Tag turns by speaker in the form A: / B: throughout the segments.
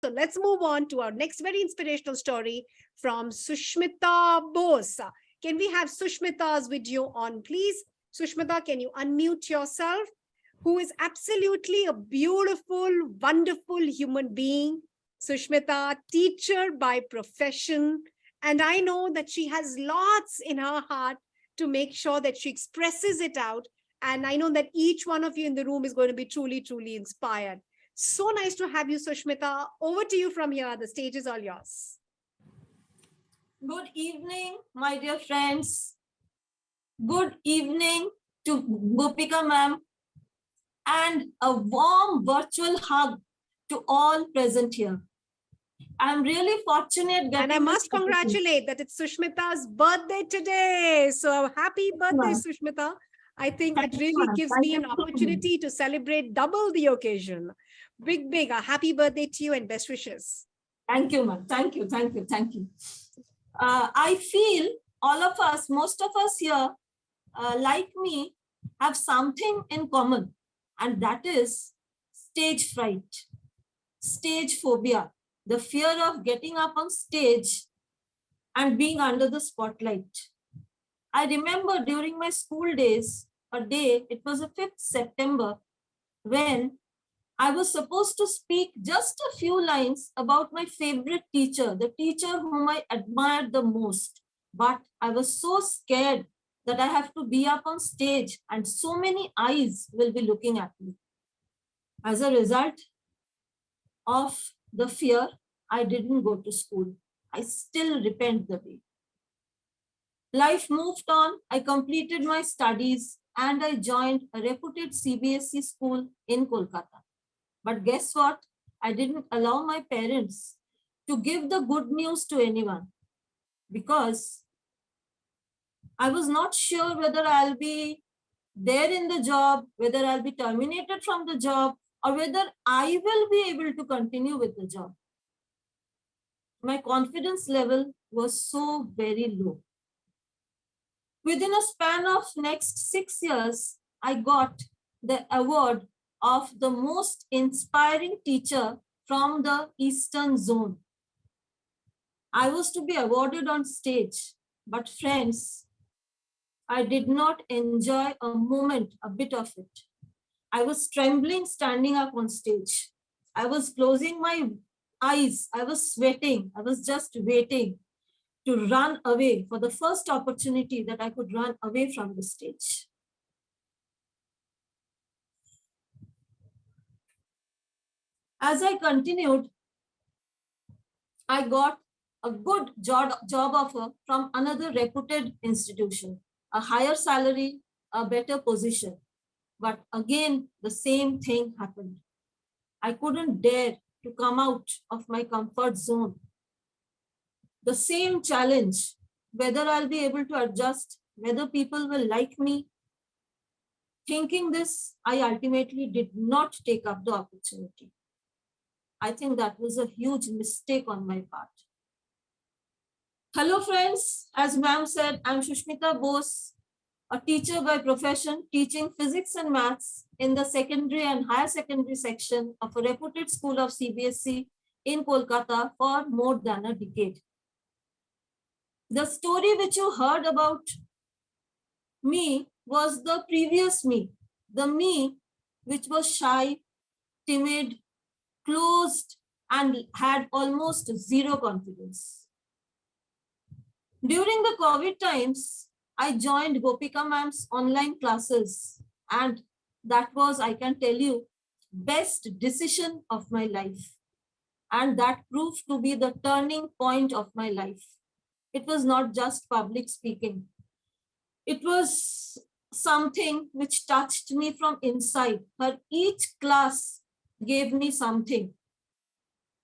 A: So let's move on to our next very inspirational story from Susmita Bhose. Can we have Susmita's video on, please? Susmita, can you unmute yourself? Who is absolutely a beautiful, wonderful human being. Sushmita, teacher by profession. And I know that she has lots in her heart to make sure that she expresses it out. And I know that each one of you in the room is going to be truly, truly inspired. So nice to have you, Sushmita. Over to you from here. The stage is all yours.
B: Good evening, my dear friends. Good evening to Gopika ma'am, and a warm virtual hug to all present here. I'm really fortunate.
A: And I must congratulate that it's Sushmita's birthday today. So happy birthday, Sushmita. I think it really gives me an opportunity to celebrate double the occasion. Big, a happy birthday to you and best wishes.
B: Thank you, ma'am. Thank you. I feel all of us, most of us here, like me, have something in common, and that is stage fright, stage phobia, the fear of getting up on stage and being under the spotlight. I remember during my school days, a day, it was the 5th September, when I was supposed to speak just a few lines about my favorite teacher, the teacher whom I admired the most. But I was so scared that I have to be up on stage and so many eyes will be looking at me. As a result of the fear, I didn't go to school. I still repent the day. Life moved on. I completed my studies and I joined a reputed CBSE school in Kolkata. But guess what? I didn't allow my parents to give the good news to anyone because I was not sure whether I'll be there in the job, whether I'll be terminated from the job, or whether I will be able to continue with the job. My confidence level was so very low. Within a span of next 6 years, I got the award of the most inspiring teacher from the Eastern Zone. I was to be awarded on stage, but friends, I did not enjoy a moment, a bit of it. I was trembling standing up on stage. I was closing my eyes. I was sweating. I was just waiting to run away for the first opportunity that I could run away from the stage. As I continued, I got a good job offer from another reputed institution, a higher salary, a better position. But again, the same thing happened. I couldn't dare to come out of my comfort zone. The same challenge, whether I'll be able to adjust, whether people will like me. Thinking this, I ultimately did not take up the opportunity. I think that was a huge mistake on my part. Hello friends, as ma'am said, I'm Susmita Bhose, a teacher by profession, teaching physics and maths in the secondary and higher secondary section of a reputed school of CBSE in Kolkata for more than a decade. The story which you heard about me was the previous me, the me which was shy, timid, closed, and had almost zero confidence. During the COVID times, I joined Gopika ma'am's online classes, and that was, I can tell you, best decision of my life. And that proved to be the turning point of my life. It was not just public speaking. It was something which touched me from inside. But each class gave me something,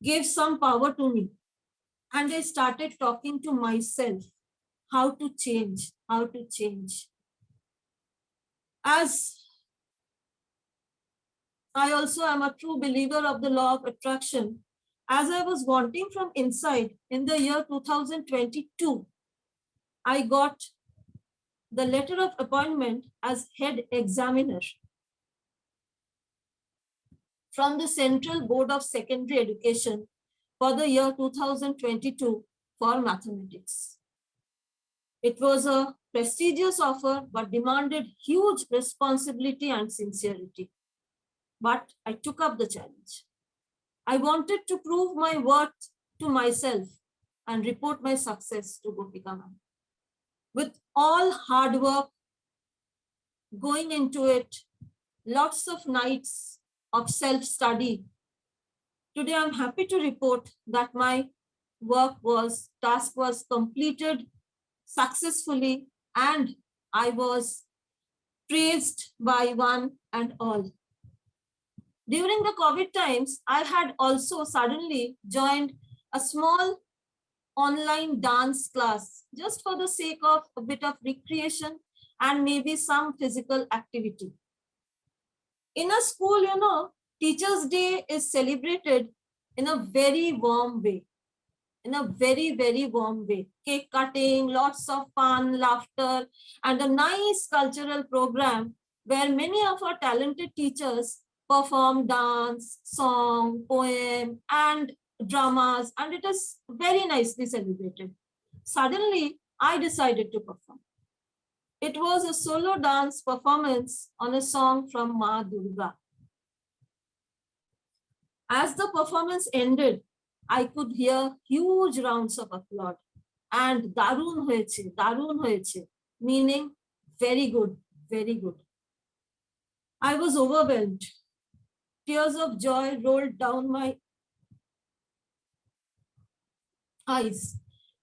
B: gave some power to me. And I started talking to myself, how to change, how to change. As I also am a true believer of the law of attraction, as I was wanting from inside in the year 2022, I got the letter of appointment as head examiner from the Central Board of Secondary Education, for the year 2022 for mathematics. It was a prestigious offer, but demanded huge responsibility and sincerity. But I took up the challenge. I wanted to prove my worth to myself and report my success to Gopika ma'am. With all hard work going into it, lots of nights of self-study, today I'm happy to report that my task was completed successfully, and I was praised by one and all. During the COVID times, I had also suddenly joined a small online dance class just for the sake of a bit of recreation and maybe some physical activity. In a school, Teachers' Day is celebrated in a very warm way. In a very, very warm way. Cake cutting, lots of fun, laughter, and a nice cultural program where many of our talented teachers perform dance, song, poem, and dramas, and it is very nicely celebrated. Suddenly, I decided to perform. It was a solo dance performance on a song from Ma Durga. As the performance ended, I could hear huge rounds of applause and darun hoyeche, meaning very good, very good. I was overwhelmed. Tears of joy rolled down my eyes.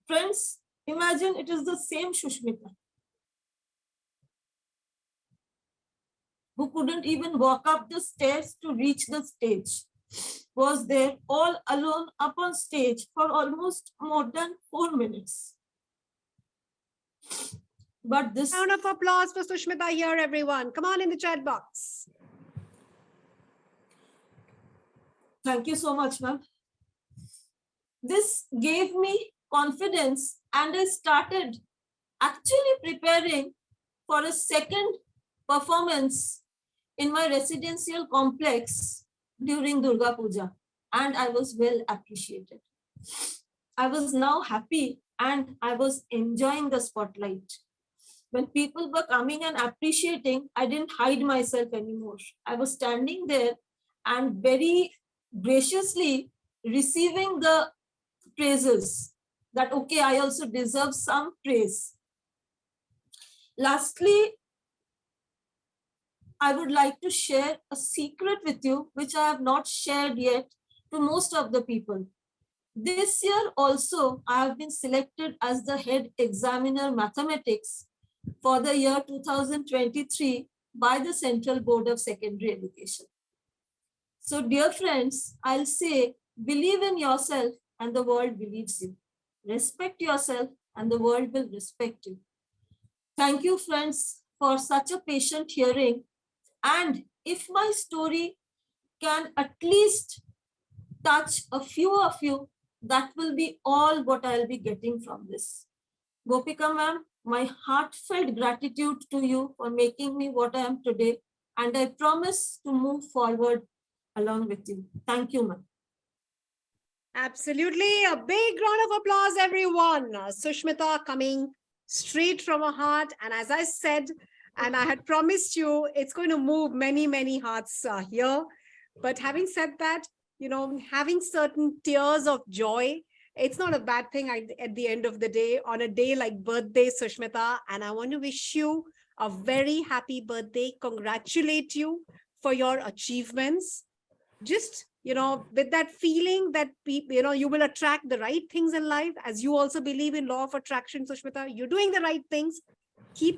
B: Friends, imagine it is the same Susmita who couldn't even walk up the stairs to reach the stage, was there all alone up on stage for almost more than 4 minutes. But this...
A: Round of applause for Susmita here, everyone. Come on in the chat box.
B: Thank you so much, ma'am. This gave me confidence, and I started actually preparing for a second performance in my residential complex during Durga Puja, and I was well appreciated. I was now happy and I was enjoying the spotlight. When people were coming and appreciating, I didn't hide myself anymore. I was standing there and very graciously receiving the praises that, okay, I also deserve some praise. Lastly, I would like to share a secret with you, which I have not shared yet to most of the people. This year also, I have been selected as the head examiner mathematics for the year 2023 by the Central Board of Secondary Education. So dear friends, I'll say, believe in yourself and the world believes you. Respect yourself and the world will respect you. Thank you, friends, for such a patient hearing. And if my story can at least touch a few of you, that will be all what I'll be getting from this. Gopika ma'am, my heartfelt gratitude to you for making me what I am today. And I promise to move forward along with you. Thank you, ma'am.
A: Absolutely. A big round of applause, everyone. Susmita coming straight from her heart. And as I said, and I had promised you, it's going to move many, many hearts here. But having said that, having certain tears of joy, it's not a bad thing at the end of the day, on a day like birthday, Susmita. And I want to wish you a very happy birthday. Congratulate you for your achievements. Just, with that feeling that people, you will attract the right things in life, as you also believe in law of attraction, Susmita. You're doing the right things.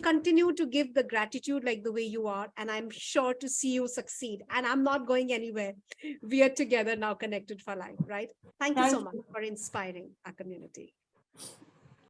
A: Continue to give the gratitude like the way you are, and I'm sure to see you succeed. And I'm not going anywhere. We are together now, connected for life, right? Thank you so much for inspiring our community.